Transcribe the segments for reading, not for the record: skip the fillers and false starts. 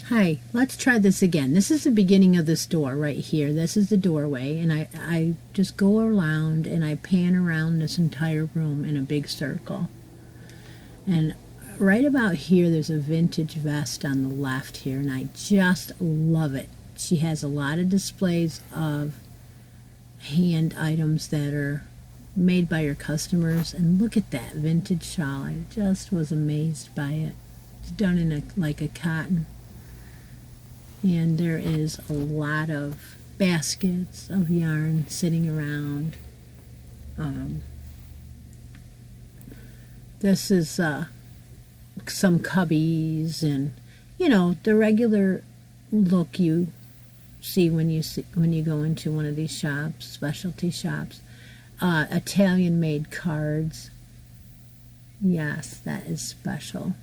Hi, let's try this again. This is the beginning of this door right here. This is the doorway, and I just go around and I pan around this entire room in a big circle. And right about here, there's a vintage vest on the left here, and I just love it. She has a lot of displays of hand items that are made by her customers, and look at that vintage shawl. I just was amazed by it. It's done in like a cotton. And there is a lot of baskets of yarn sitting around. This is some cubbies, and you know, the regular look you see when you go into one of these shops, specialty shops. Italian made cards. Yes, that is special.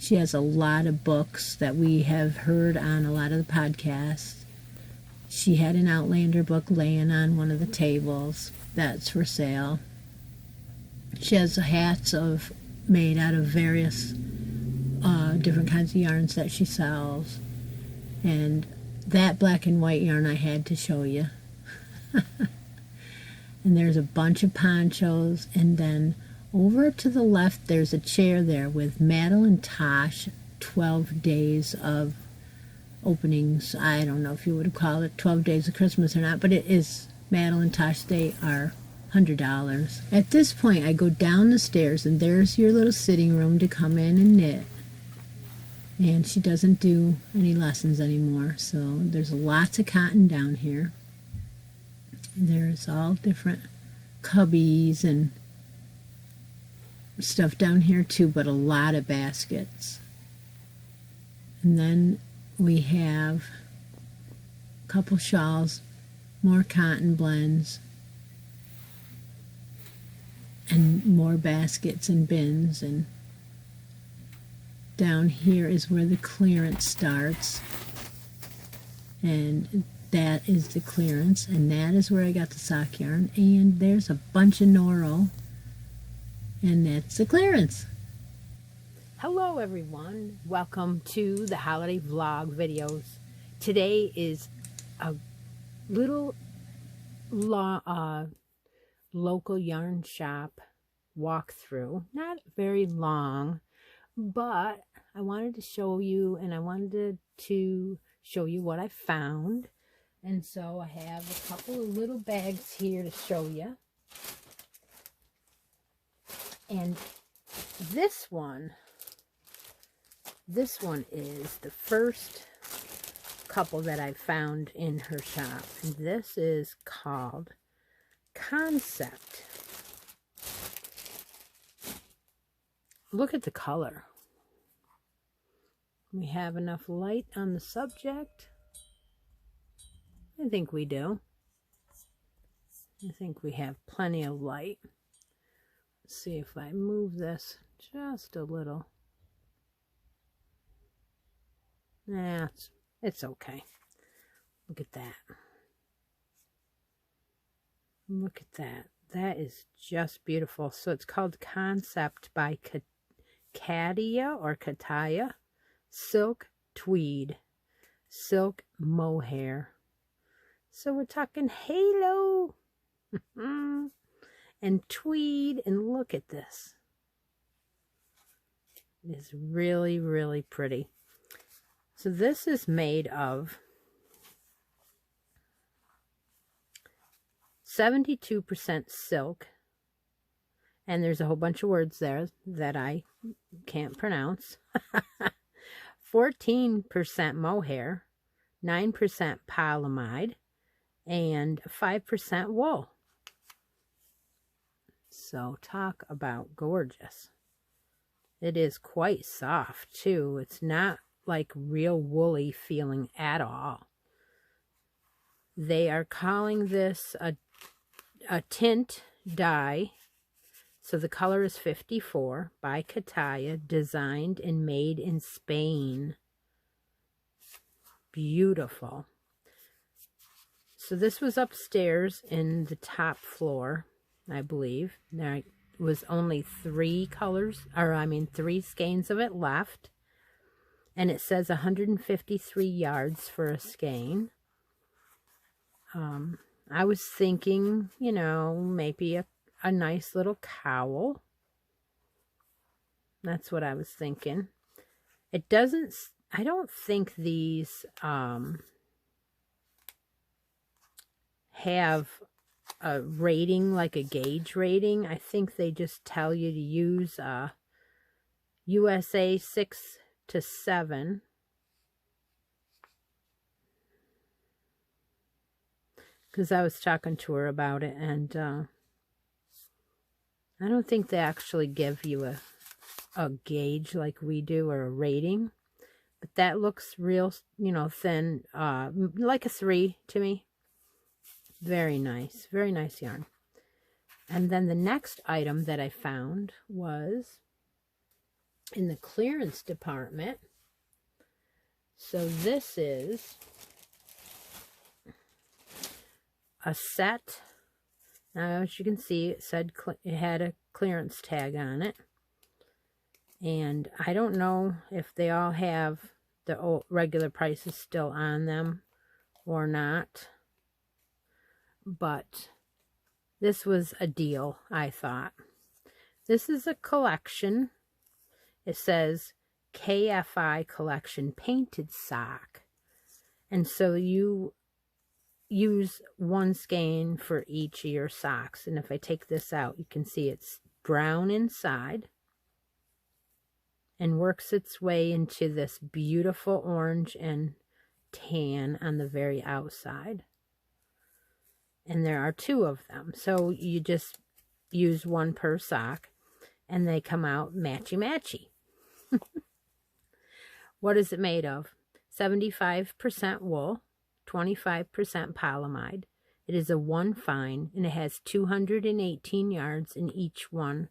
She has a lot of books that we have heard on a lot of the podcasts. She had an Outlander book laying on one of the tables. That's for sale. She has hats made out of various different kinds of yarns that she sells. And that black and white yarn I had to show you. And there's a bunch of ponchos, and then over to the left, there's a chair there with Madeline Tosh, 12 days of openings. I don't know if you would call it 12 days of Christmas or not, but it is Madeline Tosh. They are $100. At this point, I go down the stairs, and there's your little sitting room to come in and knit. And she doesn't do any lessons anymore, so there's lots of cotton down here. There's all different cubbies and stuff down here too, but a lot of baskets. And then we have a couple shawls, more cotton blends, and more baskets and bins. And down here is where the clearance starts, and that is the clearance, and that is where I got the sock yarn. And there's a bunch of Noro, and that's the clearance. Hello everyone, welcome to the holiday vlog videos. Today is a little local yarn shop walkthrough. Not very long, but I wanted to show you, and I wanted to show you what I found. And so I have a couple of little bags here to show you. And this one is the first couple that I found in her shop. And this is called Concept. Look at the color. We have enough light on the subject. I think we do. I think we have plenty of light. Let's see if I move this just a little. Nah, it's okay. Look at that. Look at that. That is just beautiful. So it's called Concept by Kataya Silk Tweed, Silk Mohair. So we're talking halo and tweed, and look at this. is really, really pretty. So this is made of 72% silk, and there's a whole bunch of words there that I can't pronounce. 14% mohair, 9% polyamide, and 5% wool. So talk about gorgeous. It is quite soft too. It's not like real woolly feeling at all. They are calling this a tint dye. So the color is 54 by Kataya, designed and made in Spain. Beautiful. So this was upstairs in the top floor, I believe. There was only 3 skeins of it left. And it says 153 yards for a skein. I was thinking, you know, maybe a nice little cowl. That's what I was thinking. It doesn't, I don't think these have a rating, like a gauge rating. I think they just tell you to use USA 6 to 7. Because I was talking to her about it, and I don't think they actually give you a gauge like we do, or a rating. But that looks real, you know, thin, like a 3 to me. Very nice yarn. And then the next item that I found was in the clearance department. So this is a set. Now, as you can see, it said it had a clearance tag on it. And I don't know if they all have the old regular prices still on them or not. But this was a deal, I thought. This is a collection. It says KFI collection painted sock. And so you use 1 skein for each of your socks. And if I take this out, you can see it's brown inside and works its way into this beautiful orange and tan on the very outside. And there are 2 of them. So you just use 1 per sock, and they come out matchy-matchy. What is it made of? 75% wool, 25% polyamide. It is a 1 fine, and it has 218 yards in each one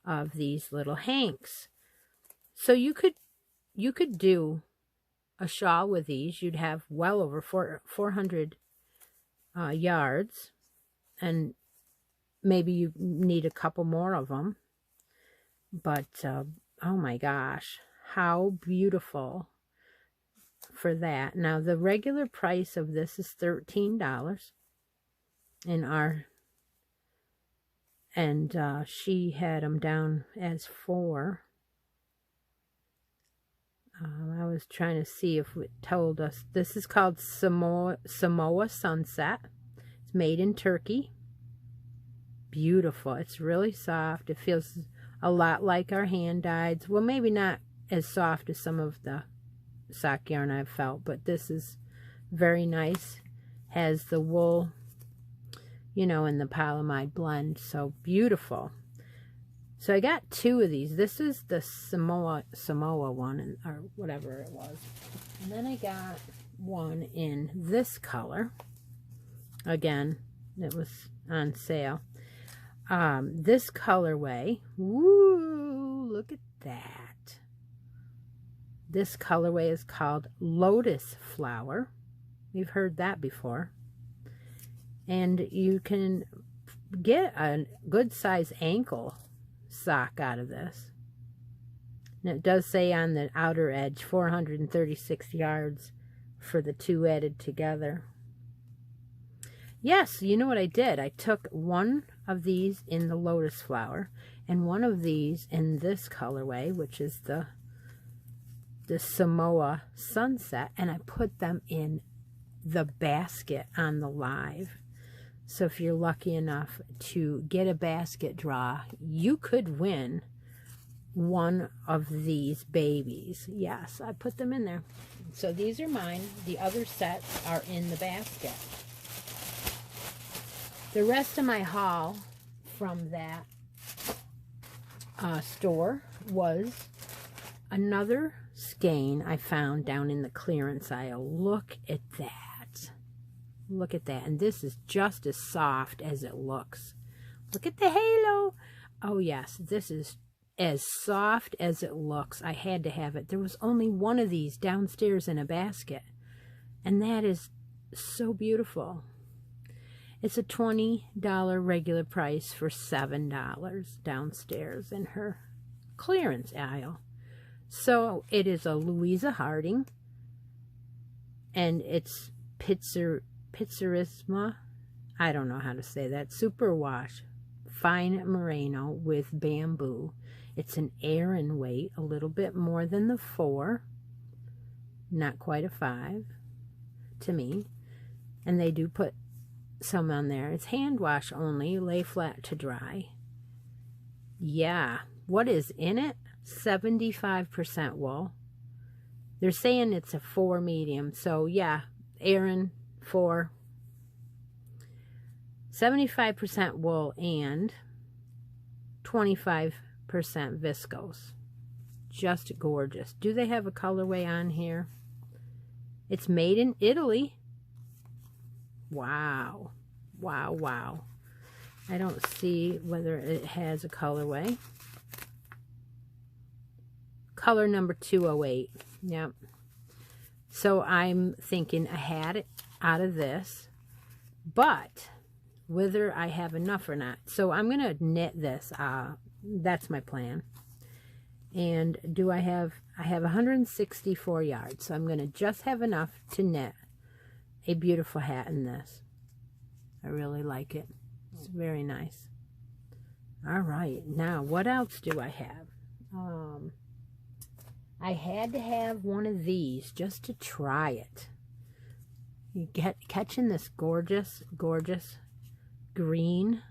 of these little hanks. So you could do a shawl with these. You'd have well over 400 yards, and maybe you need a couple more of them. But oh my gosh, how beautiful for that. Now the regular price of this is $13 and she had them down as 4. I was trying to see if it told us. This is called Samoa Sunset. It's made in Turkey. Beautiful. It's really soft. It feels a lot like our hand dyed. Well, maybe not as soft as some of the sock yarn I've felt, but this is very nice. Has the wool, you know, in the polyamide blend. So beautiful. So I got 2 of these. This is the Samoa one, or whatever it was. And then I got one in this color. Again, it was on sale. This colorway. Woo! Look at that. This colorway is called Lotus Flower. We've heard that before. And you can get a good size ankle sock out of this. And it does say on the outer edge 436 yards for the 2 added together. Yes, you know what I did? I took one of these in the lotus flower and one of these in this colorway, which is the Samoa Sunset, and I put them in the basket on the live. So if you're lucky enough to get a basket draw, you could win one of these babies. Yes, I put them in there. So these are mine. The other sets are in the basket. The rest of my haul from that store was another skein I found down in the clearance aisle. Look at that. Look at that. And this is just as soft as it looks. Look at the halo. Oh yes, this is as soft as it looks. I had to have it. There was only one of these downstairs in a basket. And that is so beautiful. It's a $20 regular price for $7 downstairs in her clearance aisle. So it is a Louisa Harding, and it's Pizzarisma, I don't know how to say that, superwash, fine merino with bamboo. It's an Aran weight, a little bit more than the 4, not quite a 5 to me, and they do put some on there. It's hand wash only, lay flat to dry. Yeah, what is in it? 75% wool. They're saying it's a 4 medium, so yeah, Aran 4. 75% wool and 25% viscose. Just gorgeous. Do they have a colorway on here? It's made in Italy. Wow. Wow, wow. I don't see whether it has a colorway. Color number 208. Yep. So I'm thinking I had it out of this, but whether I have enough or not. So I'm going to knit this. That's my plan. And I have 164 yards. So I'm going to just have enough to knit a beautiful hat in this. I really like it. It's very nice. All right. Now, what else do I have? I had to have one of these just to try it. You catching this gorgeous, gorgeous green?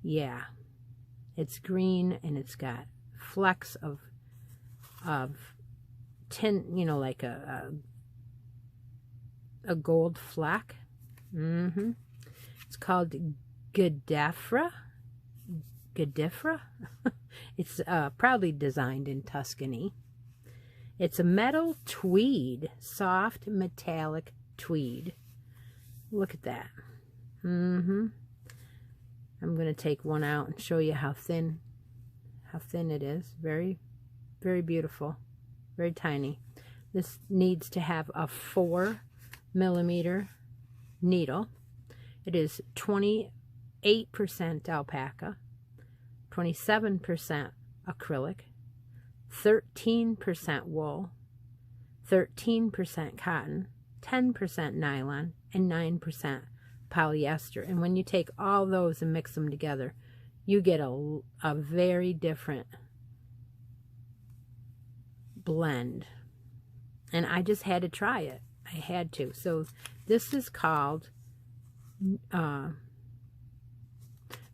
Yeah. It's green and it's got flecks of tint, you know, like a gold fleck. It's called Gadifra. It's proudly designed in Tuscany. It's a metal tweed, soft metallic tweed. Look at that. I'm going to take one out and show you how thin it is. Very, very beautiful. Very tiny. This needs to have a 4mm needle. It is 28% alpaca, 27% acrylic, 13% wool, 13% cotton, 10% nylon, and 9% polyester. And when you take all those and mix them together, you get a very different blend. And I just had to try it. I had to. So this is called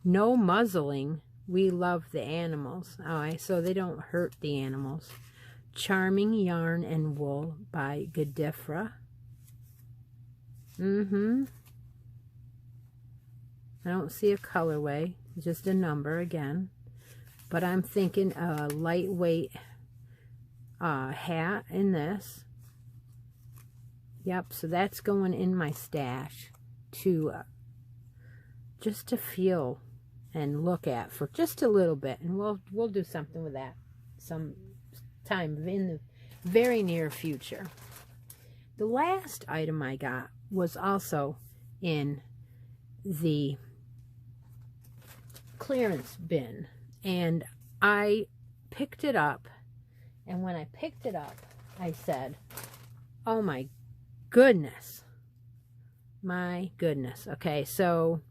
No Muzzling. We Love the Animals. Alright, so they don't hurt the animals. Charming Yarn and Wool by Gadifra. I don't see a colorway, just a number again. But I'm thinking a lightweight hat in this. Yep, so that's going in my stash to just to feel and look at for just a little bit, and we'll do something with that some time in the very near future. The last item I got was also in the clearance bin, and I picked it up, and when I picked it up I said, oh my goodness, okay, so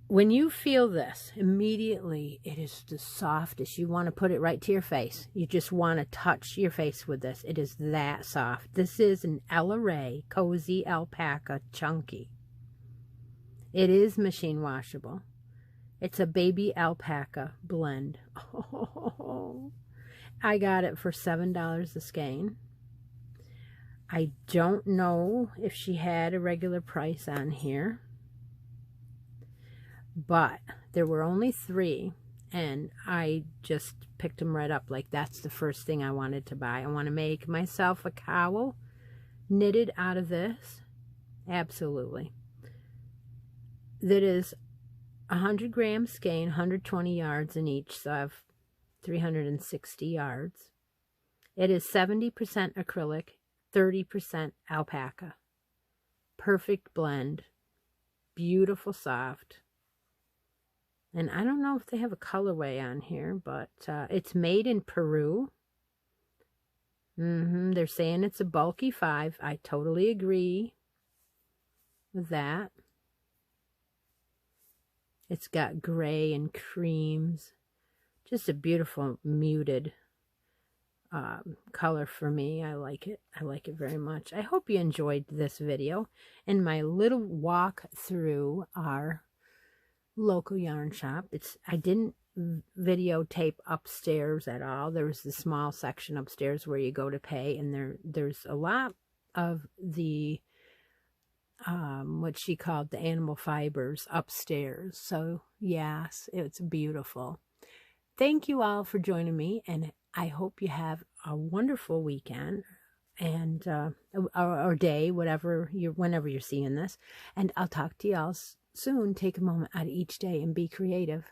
when you feel this, immediately it is the softest. You want to put it right to your face. You just want to touch your face with this. It is that soft. This is an LRA Cozy Alpaca Chunky. It is machine washable. It's a baby alpaca blend. Oh, I got it for $7 a skein. I don't know if she had a regular price on here, but there were only 3, and I just picked them right up. Like, that's the first thing I wanted to buy. I want to make myself a cowl knitted out of this. Absolutely. That is 100 gram skein, 120 yards in each, so I have 360 yards. It is 70% acrylic, 30% alpaca. Perfect blend. Beautiful soft. And I don't know if they have a colorway on here, but it's made in Peru. They're saying it's a bulky 5. I totally agree with that. It's got gray and creams. Just a beautiful muted color for me. I like it. I like it very much. I hope you enjoyed this video and my little walk through our local yarn shop. I didn't videotape upstairs at all. There was the small section upstairs where you go to pay, and there's a lot of the what she called the animal fibers upstairs. So yes, it's beautiful. Thank you all for joining me, and I hope you have a wonderful weekend and or day, whenever you're seeing this. And I'll talk to y'all soon. Take a moment out of each day and be creative.